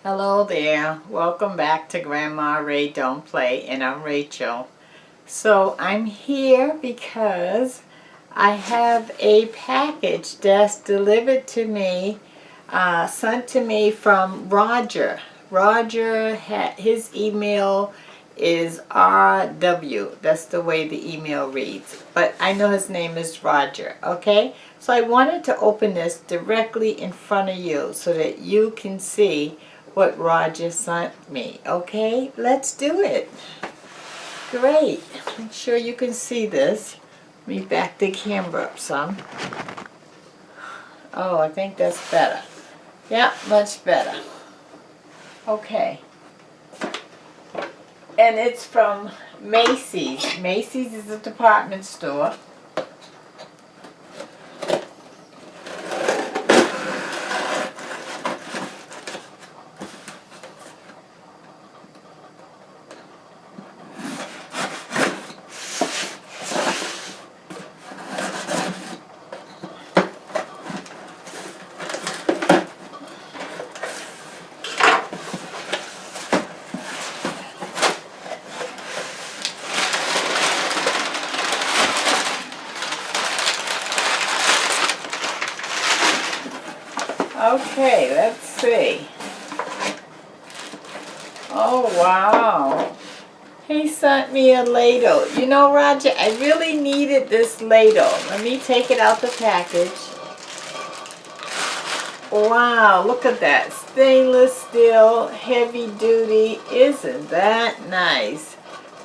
Hello there. Welcome back to Grandma Ray Don't Play, and I'm Rachel. So I'm here because I have a package that's delivered to me, sent to me from Roger. Roger, his email is RW. That's the way the email reads. But I know his name is Roger, okay? So I wanted to open this directly in front of you so that you can see what Roger sent me. Okay, let's do it. Great. Make sure you can see this. Let me back the camera up some. Oh, I think that's better. Yeah, much better. Okay. And it's from Macy's. Macy's is a department store. Okay, let's see. Oh, wow. He sent me a ladle. You know, Roger, I really needed this ladle. Let me take it out the package. Wow, look at that. Stainless steel, heavy duty. Isn't that nice?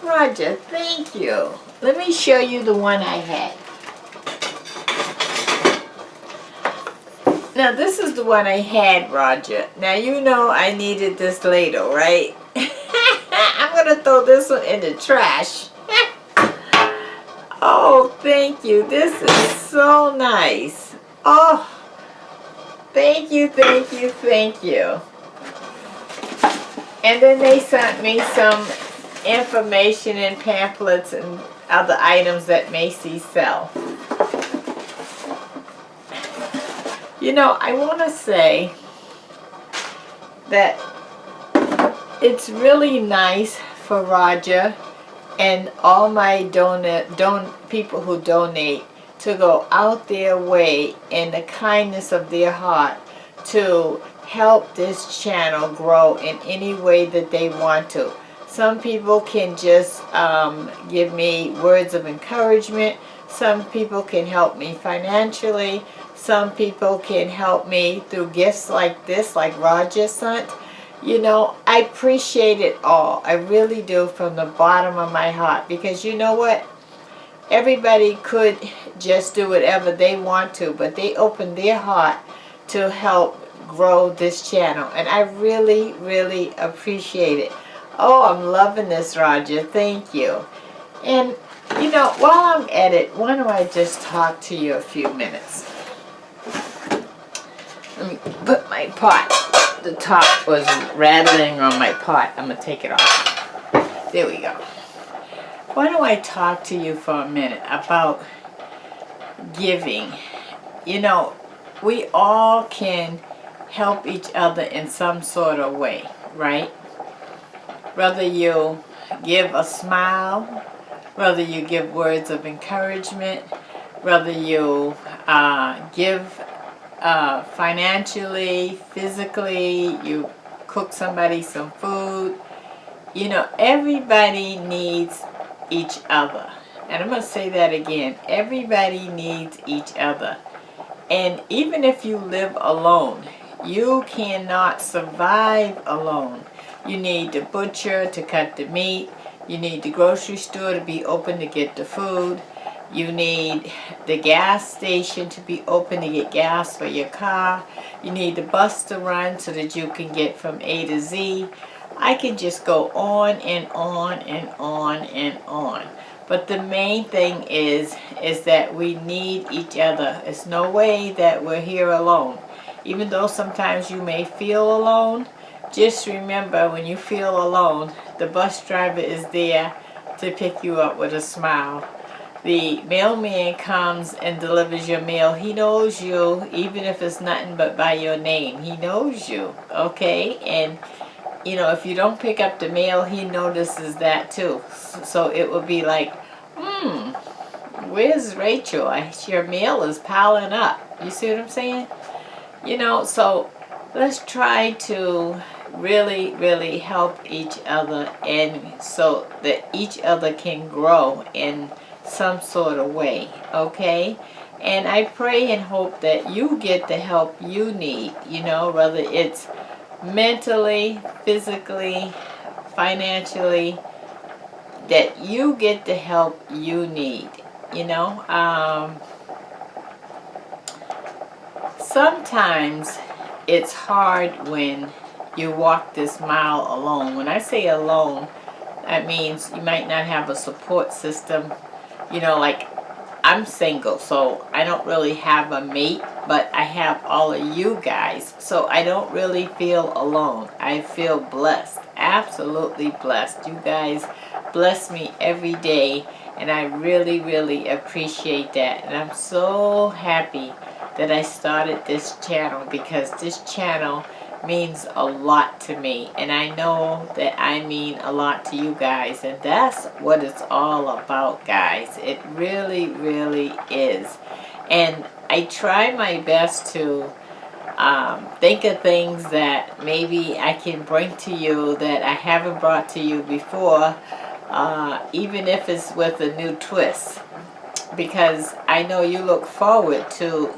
Roger, thank you. Let me show you the one I had. Now this is the one I had, Roger. Now you know I needed this ladle, right? I'm going to throw this one in the trash. Oh, thank you. This is so nice. Oh, thank you, thank you, thank you. And then they sent me some information and pamphlets and other items that Macy's sell. You know, I want to say that it's really nice for Roger and all my people who donate to go out their way in the kindness of their heart to help this channel grow in any way that they want to. Some people can just give me words of encouragement. Some people can help me financially. Some people can help me through gifts like this, like Roger sent. You know, I appreciate it all. I really do, from the bottom of my heart. Because you know what? Everybody could just do whatever they want to, but they open their heart to help grow this channel. And I really, really appreciate it. Oh, I'm loving this, Roger. Thank you. And, you know, while I'm at it, why don't I just talk to you a few minutes? Let me put my pot. The top was rattling on my pot. I'm going to take it off. There we go. Why don't I talk to you for a minute about giving? You know, we all can help each other in some sort of way, right? Whether you give a smile, whether you give words of encouragement, whether you give financially, physically, you cook somebody some food. You know, everybody needs each other. And I'm going to say that again. Everybody needs each other. And even if you live alone, you cannot survive alone. You need the butcher to cut the meat. You need the grocery store to be open to get the food. You need the gas station to be open to get gas for your car. You need the bus to run so that you can get from A to Z. I can just go on and on and on and on. But the main thing is that we need each other. There's no way that we're here alone. Even though sometimes you may feel alone, just remember, when you feel alone, the bus driver is there to pick you up with a smile. the mailman comes and delivers your mail, he knows you, even if it's nothing but by your name. He knows you, okay? And, you know, if you don't pick up the mail, he notices that too. So it will be like, where's Rachel? Your mail is piling up. You see what I'm saying? You know, so let's try to really, really help each other, and so that each other can grow in some sort of way, okay? And I pray and hope that you get the help you need, you know, whether it's mentally, physically, financially, that you get the help you need, you know. Sometimes it's hard when you walk this mile alone. When I say alone, that means you might not have a support system. You know, like, I'm single, so I don't really have a mate, but I have all of you guys, so I don't really feel alone. I feel blessed, absolutely blessed. You guys bless me every day, and I really, really appreciate that. And I'm so happy that I started this channel, because this channel means a lot to me, and I know that I mean a lot to you guys, and that's what it's all about, guys. It really, really is. And I try my best to think of things that maybe I can bring to you that I haven't brought to you before, even if it's with a new twist, because I know you look forward to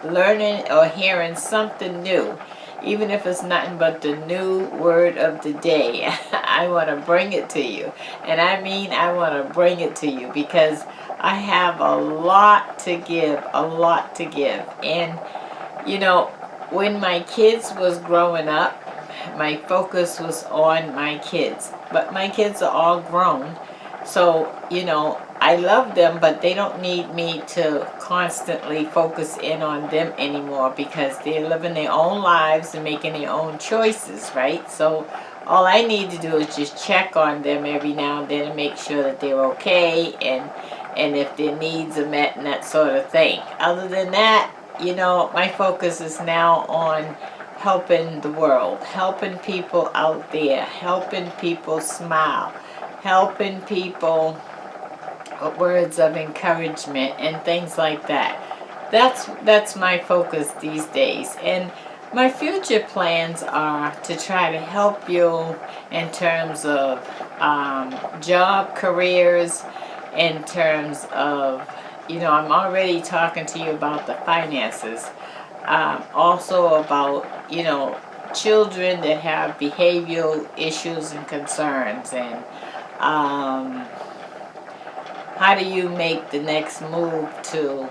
learning or hearing something new, even if it's nothing but the new word of the day. I want to bring it to you, and I mean I want to bring it to you, because I have a lot to give, and you know, when my kids was growing up, my focus was on my kids, but my kids are all grown, so you know, I love them, but they don't need me to constantly focus in on them anymore, because they're living their own lives and making their own choices, right? So all I need to do is just check on them every now and then and make sure that they're okay, and if their needs are met and that sort of thing. Other than that, you know, my focus is now on helping the world, helping people out there, helping people smile, helping people words of encouragement and things like that. That's my focus these days. And my future plans are to try to help you in terms of job, careers, in terms of, you know, I'm already talking to you about the finances, also about, you know, children that have behavioral issues and concerns, and how do you make the next move to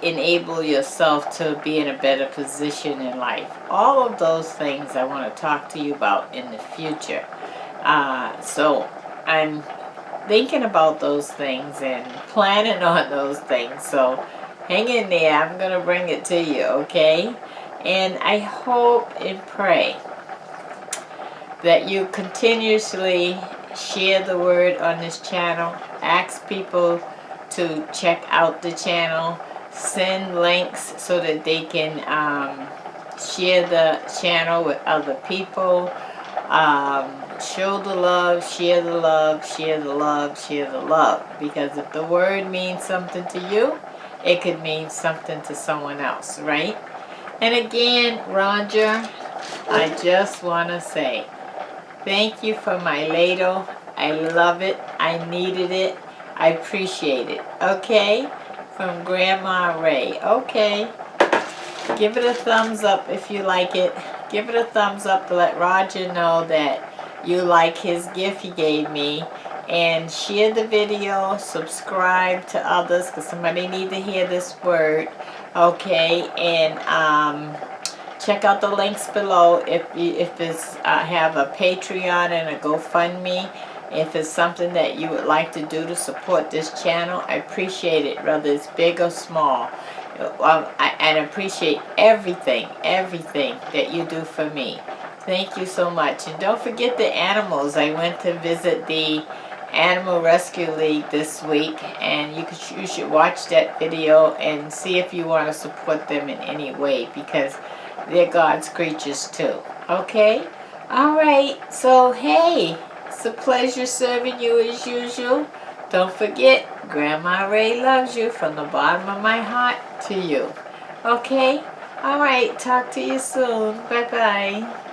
enable yourself to be in a better position in life. All of those things I want to talk to you about in the future. So I'm thinking about those things and planning on those things. So hang in there. I'm going to bring it to you, okay? And I hope and pray that you continuously share the word on this channel. Ask people to check out the channel. Send links so that they can share the channel with other people. Show the love, share the love, share the love, share the love. Because if the word means something to you, it could mean something to someone else, right? And again, Roger, I just want to say thank you for my ladle. I love it. I needed it. I appreciate it. Okay? From Grandma Ray. Okay. Give it a thumbs up if you like it. Give it a thumbs up to let Roger know that you like his gift he gave me. And share the video. Subscribe to others, because somebody need to hear this word. Okay? And check out the links below if it's have a Patreon and a GoFundMe. If it's something that you would like to do to support this channel, I appreciate it, whether it's big or small. I appreciate everything that you do for me. Thank you so much. And don't forget the animals. I went to visit the Animal Rescue League this week, and you should watch that video and see if you want to support them in any way, because they're God's creatures too. Okay? Alright, so hey, it's a pleasure serving you as usual. Don't forget, Grandma Ray loves you from the bottom of my heart to you. Okay? Alright, talk to you soon. Bye-bye.